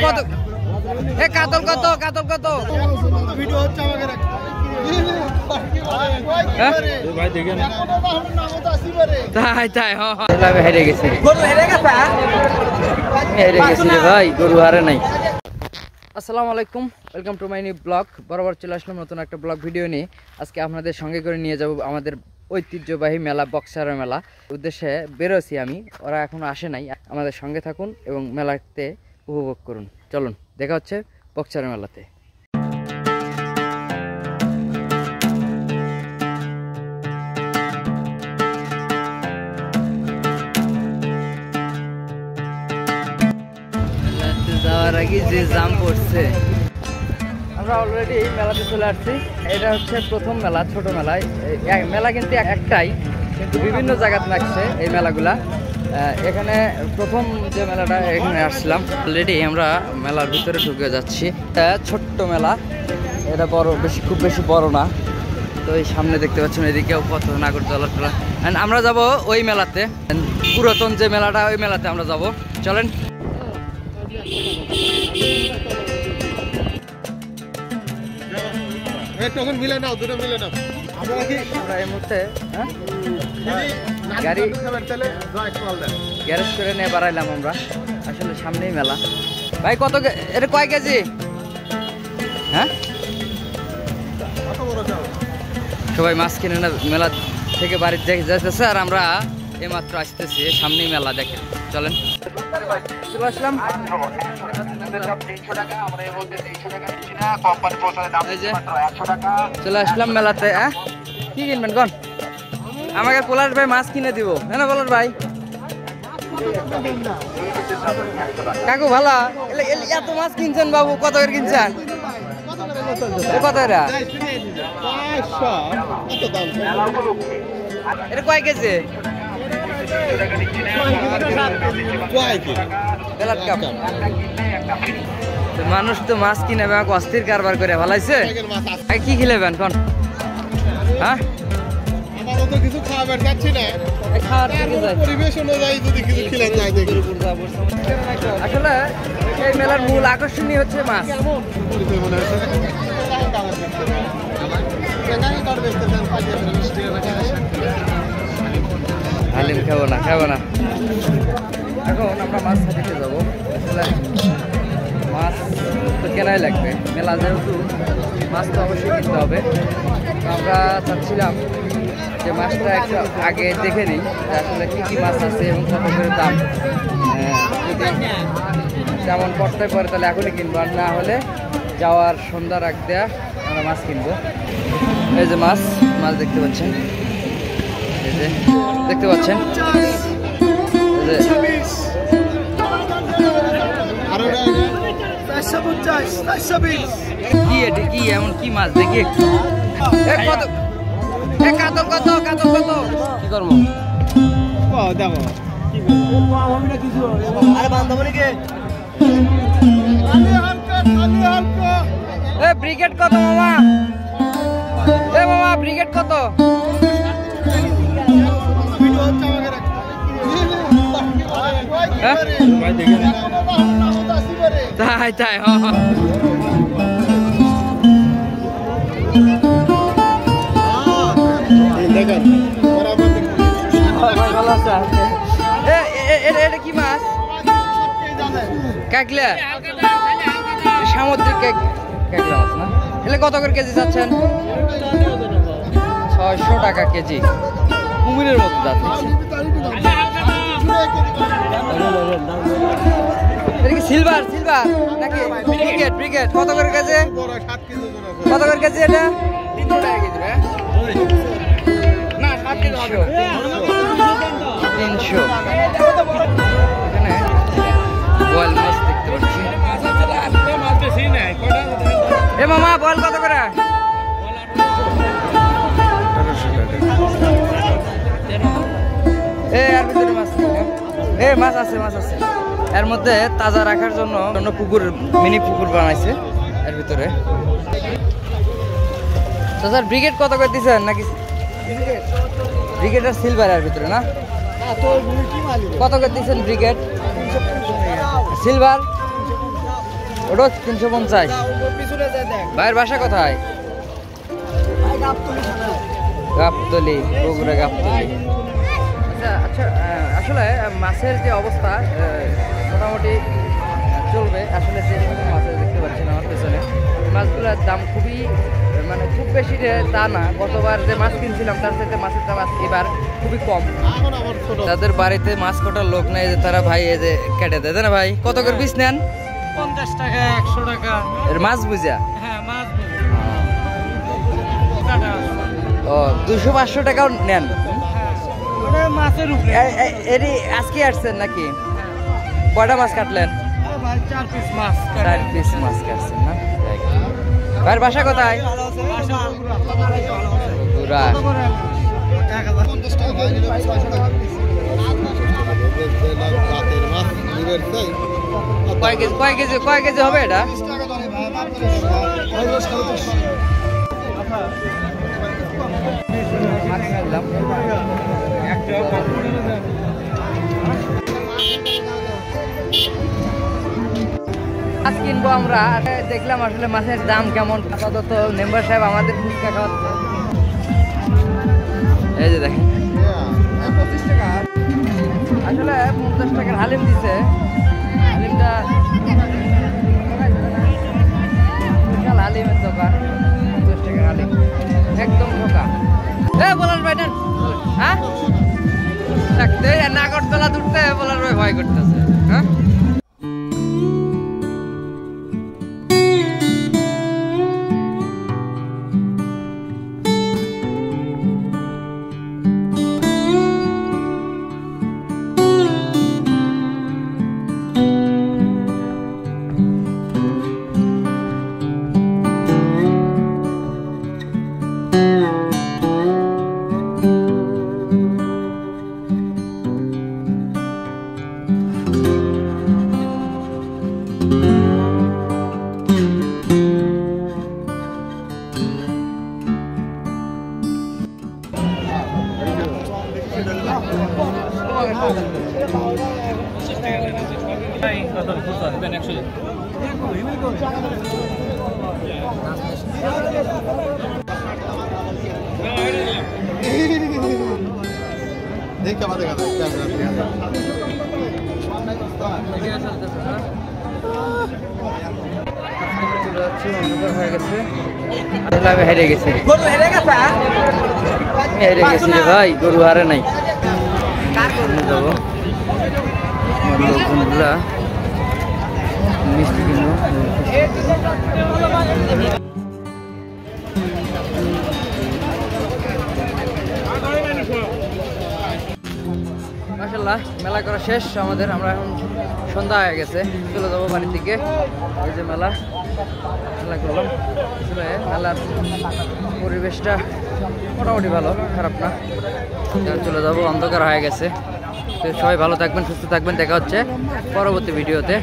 কত কাতল কত কাতল কত ভিডিও হচ্ছে আমাকে তাই তাই হেরে গেছি ভাই গরু হারে নাই। আসসালামু আলাইকুম, welcome to my new blog. বরাবর চলে আসলাম নতুন একটা ব্লগ ভিডিও নিয়ে। আজকে আপনাদের সঙ্গে করে নিয়ে যাব আমাদের ঐতিহ্যবাহী মেলা বক্সারের মেলা উদ্দেশ্যে বেরোছি আমি। ওরা এখনো আসে নাই, আমাদের সঙ্গে থাকুন এবং মেলাতে উপভোগ করুন। চলুন, দেখা হচ্ছে বক্সারের মেলাতে। যাওয়ার আগে যে জাম পড়ছে, আমরা অলরেডি মেলাতে চলে আসছি। এটা হচ্ছে প্রথম মেলা, ছোট মেলায় মেলা কিন্তু একটাই, কিন্তু বিভিন্ন জায়গাতে লাগছে এই মেলাগুলা। এখানে প্রথম যে মেলাটা এখানে আসছিলাম। অলরেডি আমরা মেলার ভিতরে ঢুকে যাচ্ছি। ছোট্ট মেলা, এটা বড় বেশি, খুব বেশি বড় না। তো এই সামনে দেখতে পাচ্ছেন এদিকেও কত নাগরদোলা টোলা। আমরা যাব ওই মেলাতে, পুরাতন যে মেলাটা, ওই মেলাতে আমরা যাব। চলেন। তখন মিলে নাও, দুটো মিলে নাও। আমরা এই মুহূর্তে গাড়ি গ্যারেজ করে নিয়ে বাড়াইলাম আমরা। আসলে সামনেই মেলা। ভাই কত এটা কয় কেজি? হ্যাঁ, সবাই মাছ কিনে না মেলা থেকে বাড়ির যাইতেছে, আর আমরা এইমাত্র আসতেছি। সামনেই মেলা, দেখেন। চলেন, চলে আসলাম। চলে আসলাম মেলাতে। কি কিনবেন কোন? আমাকে পলাশ ভাই মাছ কিনে দিব। হ্যাঁ না পলাশ ভাই? কাকু ভালো, এত মাছ কিনছেন বাবু? কত করে কিনছেন? কত? এটা কয় কেজি? মানুষ তো মাছ কিনে অস্থির কারবার করে ভালাইছে। কি খিলেবেন কোন? হ্যাঁ, কিছু খাবার যাচ্ছি না, পরিবেশ অনুযায়ী যদি কিছু খেলেন যায়। আসলে এই মেলার মূল আকর্ষণই হচ্ছে মাছ। হালিম খাবো না, খাবো না। এখন আমরা মাছ খেতে যাবো। আসলে মাছ তো কেনাই লাগবে, মেলা যেহেতু মাছ তো অবশ্যই কিনতে হবে। আমরা চাচ্ছিলাম যে মাছটা একটু আগে দেখে নিই আসলে কী কী মাছ আছে এবং কত করে দাম। যদি তেমন পড়তে পারে তাহলে এখনই কিনবো, আর না হলে যাওয়ার সন্ধ্যার আগ দেয়া আমরা মাছ কিনবো। এই যে মাছ দেখতে পাচ্ছেন, এই যে দেখতে পাচ্ছেন। কি এটি, কি এমন কি মাছ দেখি একটু? কত কাতল কত? কাতল কত? কি করবো? ব্রিগেড কত মামা? মামা ব্রিগেড কত? তাই তাই এটা কি মাছ? কাকলা, সামুদ্রিক কাকলা মাছ না? এলে কত করে কেজি যাচ্ছেন? 600 টাকা কেজি। কুমিরের মতো যাচ্ছে। সিলভার সিলভার নাকি ব্রিগেড? ব্রিগেড কত করে কেজি? কত করে কেজি এটা? 300 টাকা কেজি। না 300। এখানে বয়েল মাছ দেখতে পাচ্ছি। এ মামা বয়েল কত করে? 1800 টাকা। এর ভিতরে মাছ মাছ আছে, মাছ আছে। এর মধ্যে তাজা রাখার জন্য পুকুর, মিনি পুকুর বানাইছে এর ভিতরে। তো স্যার ব্রিগেড কত করে দিচ্ছেন নাকি? ব্রিগেড আর সিলভার এর ভিতরে না? কত করে দিচ্ছেন ব্রিগেড? সিলভার ওটা 350। ভাইয়ের বাসা কোথায়? গাবতলী, বগুড়া গাবতলী। আচ্ছা, আসলে মাছের যে অবস্থা মোটামুটি চলবে। আসলে যে মাছের দেখতে পাচ্ছেন আমার পেছনে, মাছগুলোর দাম খুবই মানে খুব বেশি তা না। গতবার যে মাছ কিনছিলাম তার সাথে মাছের দাম এবার খুবই কম। তাদের বাড়িতে মাছ কাটার লোক নেই যে তারা ভাই এই যে কেটে দেয় না ভাই। কত করে পিস নেন? 50 টাকা, 100 টাকা। এর মাছ বুঝা? হ্যাঁ, মাছ ও 200-500 টাকাও নেন? ওটা মাছের উপরে। এরই আজকে আসছেন নাকি? কয়টা মাছ কাটলেন? ভাই 4 পিস মাছ। 4 পিস মাছ কাটছেন না? ভাইয়ের বাসা কোথায়? বগুড়া। কয় কেজি হবে এটা? মাছ কিনবো আমরা। দেখলাম আসলে মাছের দাম কেমন। আপাতত মেম্বার সাহেব আমাদের ফুচকা খাওয়াচ্ছে। এই যে দেখেন 25 টাকা। আসলে 50 টাকার হালিম দিছে। হালিমটা বিশাল হালিমের দোকান। 50 টাকার হালিম একদম ঠোকা। বলার ভাই নেন। হ্যাঁ, থাকতে নাগরতলা দুটতে বলার ভাই ভয় করতেছে। হ্যাঁ, হয়ে গেছে। হেরে গেছি রে ভাই, গরু হারে নাই। যাবো লোকজনগুলা মিষ্টি কিনবো। মাশাআল্লাহ মেলা করা শেষ আমাদের। আমরা এখন সন্ধ্যা হয়ে গেছে, চলে যাবো বাড়ির দিকে। এই যে মেলা করলাম। আসলে মেলার পরিবেশটা মোটামুটি ভালো, খারাপ না। চলে যাবো, অন্ধকার হয়ে গেছে। তো সবাই ভালো থাকবেন, সুস্থ থাকবেন। দেখা হচ্ছে পরবর্তী ভিডিওতে।